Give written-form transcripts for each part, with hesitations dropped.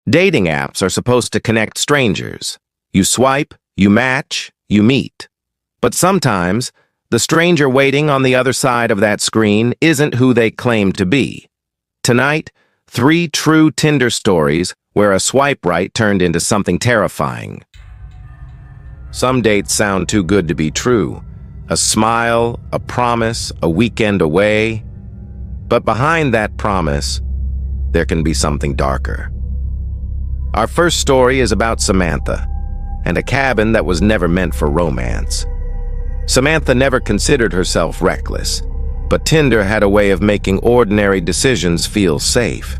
Dating apps are supposed to connect strangers. You swipe, you match, you meet. But sometimes, the stranger waiting on the other side of that screen isn't who they claim to be. Tonight, 3 true Tinder stories where a swipe right turned into something terrifying. Some dates sound too good to be true. A smile, a promise, a weekend away. But behind that promise, there can be something darker. Our first story is about Samantha and a cabin that was never meant for romance. Samantha never considered herself reckless, but Tinder had a way of making ordinary decisions feel safe.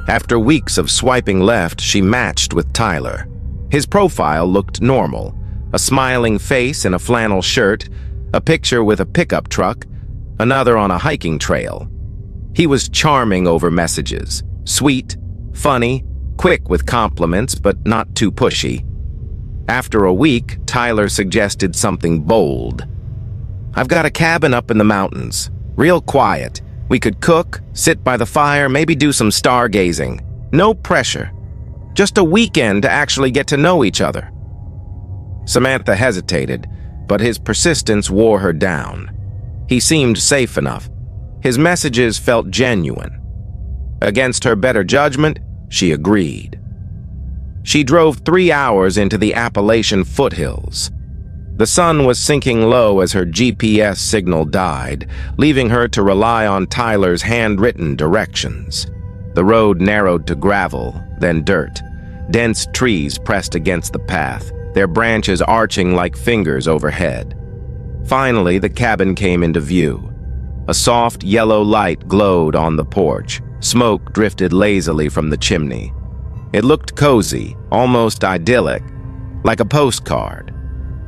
After weeks of swiping left, she matched with Tyler. His profile looked normal: a smiling face in a flannel shirt, a picture with a pickup truck, another on a hiking trail. He was charming over messages, sweet, funny, quick with compliments, but not too pushy. After a week, Tyler suggested something bold. "I've got a cabin up in the mountains, real quiet. We could cook, sit by the fire, maybe do some stargazing. No pressure. Just a weekend to actually get to know each other." Samantha hesitated, but his persistence wore her down. He seemed safe enough. His messages felt genuine. Against her better judgment, she agreed. She drove 3 hours into the Appalachian foothills. The sun was sinking low as her GPS signal died, leaving her to rely on Tyler's handwritten directions. The road narrowed to gravel, then dirt. Dense trees pressed against the path, their branches arching like fingers overhead. Finally, the cabin came into view. A soft yellow light glowed on the porch. Smoke drifted lazily from the chimney. It looked cozy, almost idyllic, like a postcard.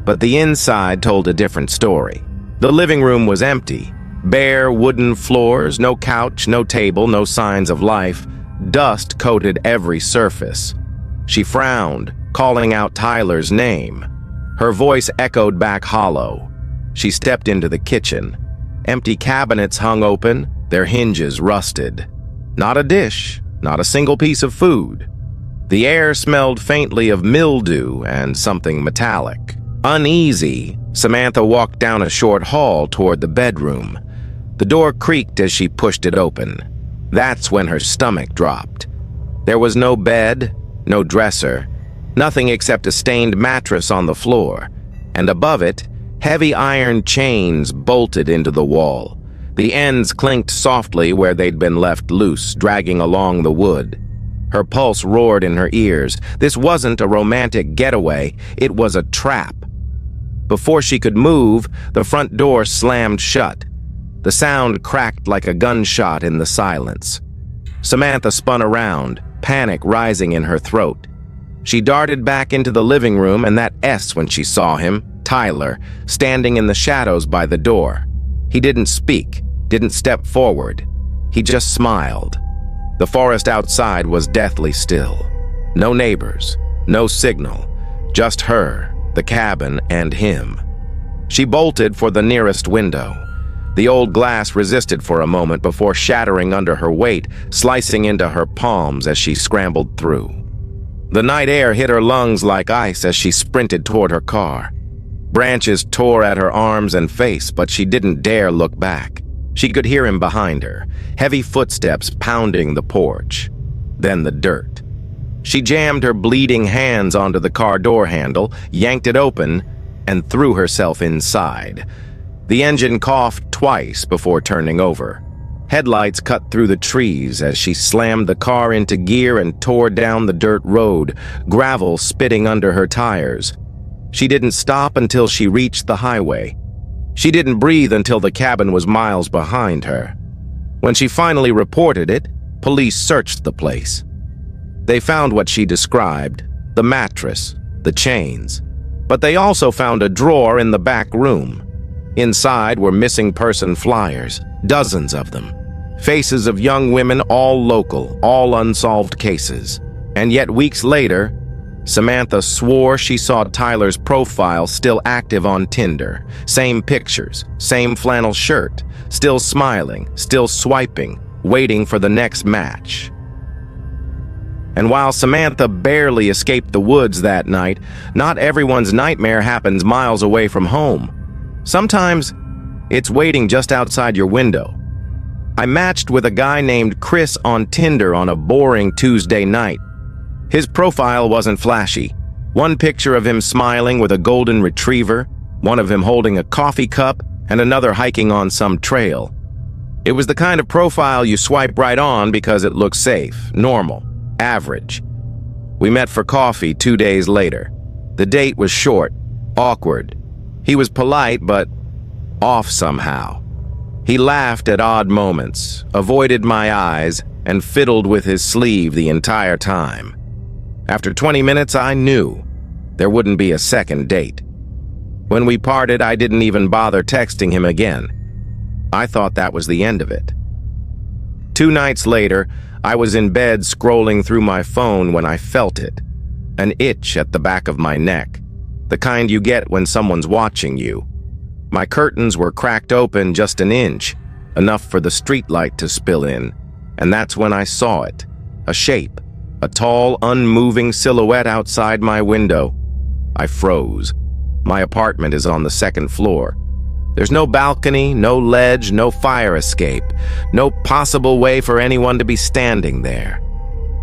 But the inside told a different story. The living room was empty. Bare wooden floors, no couch, no table, no signs of life. Dust coated every surface. She frowned, calling out Tyler's name. Her voice echoed back hollow. She stepped into the kitchen. Empty cabinets hung open, their hinges rusted. Not a dish, not a single piece of food. The air smelled faintly of mildew and something metallic. Uneasy, Samantha walked down a short hall toward the bedroom. The door creaked as she pushed it open. That's when her stomach dropped. There was no bed, no dresser, nothing except a stained mattress on the floor, and above it, heavy iron chains bolted into the wall. The ends clinked softly where they'd been left loose, dragging along the wood. Her pulse roared in her ears. This wasn't a romantic getaway, it was a trap. Before she could move, the front door slammed shut. The sound cracked like a gunshot in the silence. Samantha spun around, panic rising in her throat. She darted back into the living room, and that S when she saw him, Tyler, standing in the shadows by the door. He didn't speak, didn't step forward. He just smiled. The forest outside was deathly still. No neighbors, no signal, just her, the cabin, and him. She bolted for the nearest window. The old glass resisted for a moment before shattering under her weight, slicing into her palms as she scrambled through. The night air hit her lungs like ice as she sprinted toward her car. Branches tore at her arms and face, but she didn't dare look back. She could hear him behind her, heavy footsteps pounding the porch. Then the dirt. She jammed her bleeding hands onto the car door handle, yanked it open, and threw herself inside. The engine coughed twice before turning over. Headlights cut through the trees as she slammed the car into gear and tore down the dirt road, gravel spitting under her tires. She didn't stop until she reached the highway. She didn't breathe until the cabin was miles behind her. When she finally reported it, police searched the place. They found what she described, the mattress, the chains. But they also found a drawer in the back room. Inside were missing person flyers, dozens of them. Faces of young women, all local, all unsolved cases. And yet weeks later, Samantha swore she saw Tyler's profile still active on Tinder. Same pictures, same flannel shirt, still smiling, still swiping, waiting for the next match. And while Samantha barely escaped the woods that night, not everyone's nightmare happens miles away from home. Sometimes, it's waiting just outside your window. I matched with a guy named Chris on Tinder on a boring Tuesday night. His profile wasn't flashy. One picture of him smiling with a golden retriever, one of him holding a coffee cup, and another hiking on some trail. It was the kind of profile you swipe right on because it looks safe, normal, average. We met for coffee 2 days later. The date was short, awkward. He was polite, but off somehow. He laughed at odd moments, avoided my eyes, and fiddled with his sleeve the entire time. After 20 minutes, I knew there wouldn't be a second date. When we parted, I didn't even bother texting him again. I thought that was the end of it. 2 nights later, I was in bed scrolling through my phone when I felt it. An itch at the back of my neck. The kind you get when someone's watching you. My curtains were cracked open just an inch, enough for the streetlight to spill in, and that's when I saw it. A shape, a tall, unmoving silhouette outside my window. I froze. My apartment is on the 2nd floor. There's no balcony, no ledge, no fire escape, no possible way for anyone to be standing there.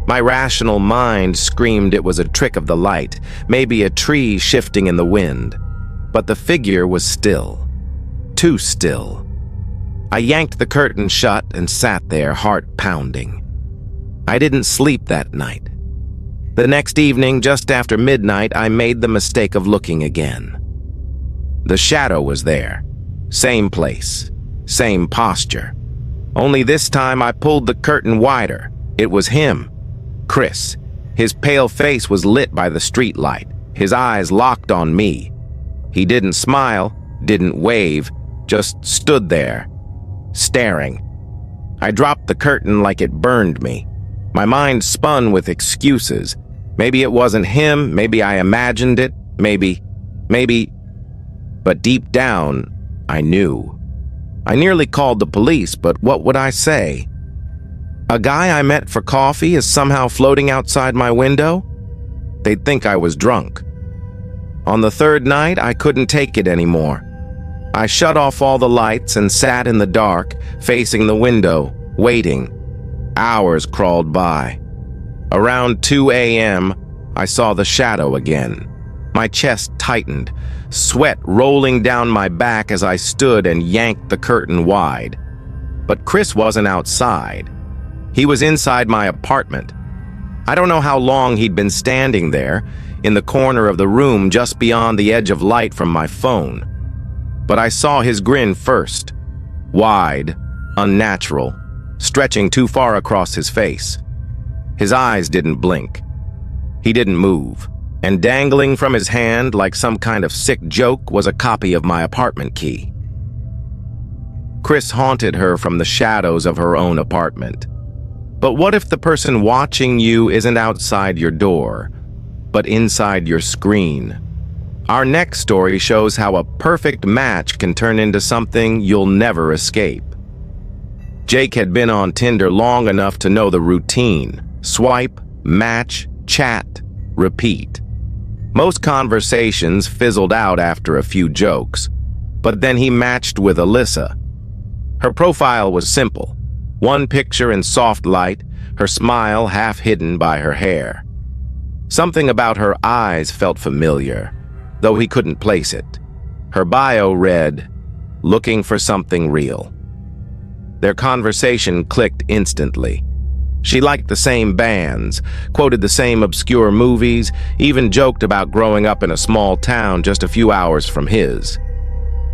My rational mind screamed it was a trick of the light, maybe a tree shifting in the wind. But the figure was still. Too still. I yanked the curtain shut and sat there, heart pounding. I didn't sleep that night. The next evening, just after midnight, I made the mistake of looking again. The shadow was there. Same place. Same posture. Only this time I pulled the curtain wider. It was him. Chris. His pale face was lit by the street light. His eyes locked on me. He didn't smile, didn't wave, just stood there, staring. I dropped the curtain like it burned me. My mind spun with excuses. Maybe it wasn't him, maybe I imagined it, maybe. But deep down, I knew. I nearly called the police, but what would I say? A guy I met for coffee is somehow floating outside my window? They'd think I was drunk. On the 3rd night, I couldn't take it anymore. I shut off all the lights and sat in the dark, facing the window, waiting. Hours crawled by. Around 2 a.m., I saw the shadow again. My chest tightened, sweat rolling down my back as I stood and yanked the curtain wide. But Chris wasn't outside. He was inside my apartment. I don't know how long he'd been standing there, in the corner of the room just beyond the edge of light from my phone. But I saw his grin first. Wide, unnatural, stretching too far across his face. His eyes didn't blink. He didn't move. And dangling from his hand like some kind of sick joke was a copy of my apartment key. Chris haunted her from the shadows of her own apartment. But what if the person watching you isn't outside your door, but inside your screen? Our next story shows how a perfect match can turn into something you'll never escape. Jake had been on Tinder long enough to know the routine. Swipe, match, chat, repeat. Most conversations fizzled out after a few jokes, but then he matched with Alyssa. Her profile was simple. One picture in soft light, her smile half hidden by her hair. Something about her eyes felt familiar, though he couldn't place it. Her bio read, "Looking for something real." Their conversation clicked instantly. She liked the same bands, quoted the same obscure movies, even joked about growing up in a small town just a few hours from his.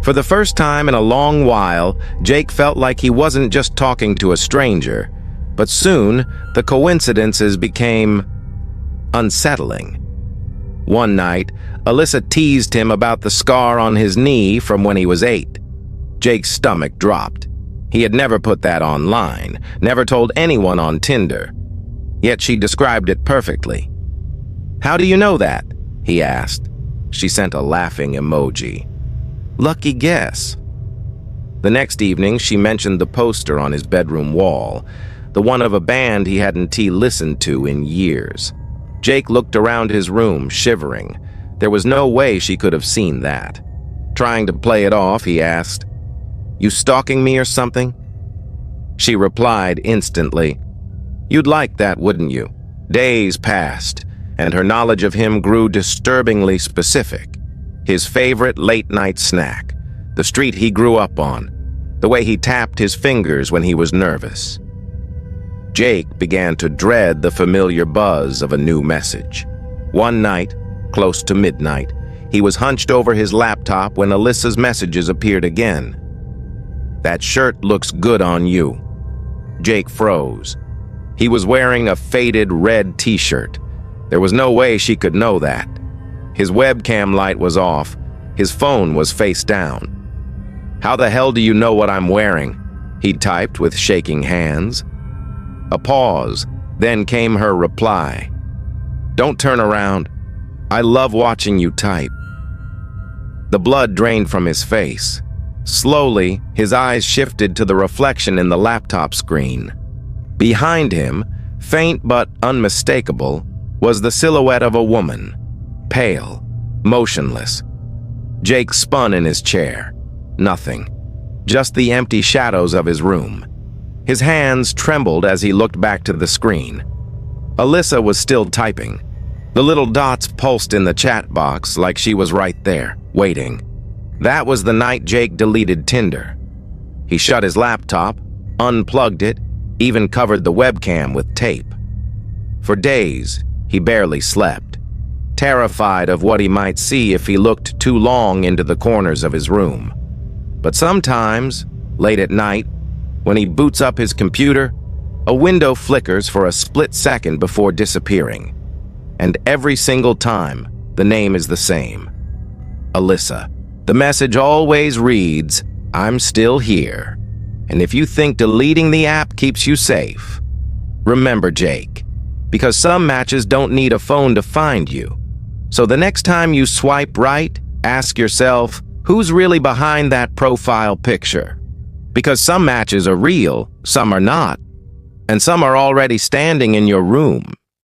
For the first time in a long while, Jake felt like he wasn't just talking to a stranger, but soon the coincidences became unsettling. One night, Alyssa teased him about the scar on his knee from when he was 8. Jake's stomach dropped. He had never put that online, never told anyone on Tinder. Yet she described it perfectly. "How do you know that?" he asked. She sent a laughing emoji. "Lucky guess." The next evening, she mentioned the poster on his bedroom wall, the one of a band he hadn't listened to in years. Jake looked around his room, shivering. There was no way she could have seen that. Trying to play it off, he asked, "You stalking me or something?" She replied instantly, "You'd like that, wouldn't you?" Days passed, and her knowledge of him grew disturbingly specific. His favorite late-night snack, the street he grew up on, the way he tapped his fingers when he was nervous. Jake began to dread the familiar buzz of a new message. One night, close to midnight, he was hunched over his laptop when Alyssa's messages appeared again. "That shirt looks good on you." Jake froze. He was wearing a faded red t-shirt. There was no way she could know that. His webcam light was off. His phone was face down. "How the hell do you know what I'm wearing?" he typed with shaking hands. A pause, then came her reply. "Don't turn around. I love watching you type." The blood drained from his face. Slowly, his eyes shifted to the reflection in the laptop screen. Behind him, faint but unmistakable, was the silhouette of a woman, pale, motionless. Jake spun in his chair. Nothing. Just the empty shadows of his room. His hands trembled as he looked back to the screen. Alyssa was still typing. The little dots pulsed in the chat box like she was right there, waiting. That was the night Jake deleted Tinder. He shut his laptop, unplugged it, even covered the webcam with tape. For days, he barely slept, terrified of what he might see if he looked too long into the corners of his room. But sometimes, late at night, when he boots up his computer, a window flickers for a split second before disappearing. And every single time, the name is the same. Alyssa. The message always reads, "I'm still here. And if you think deleting the app keeps you safe, remember Jake, because some matches don't need a phone to find you. So the next time you swipe right, ask yourself, who's really behind that profile picture? Because some matches are real, some are not, and some are already standing in your room."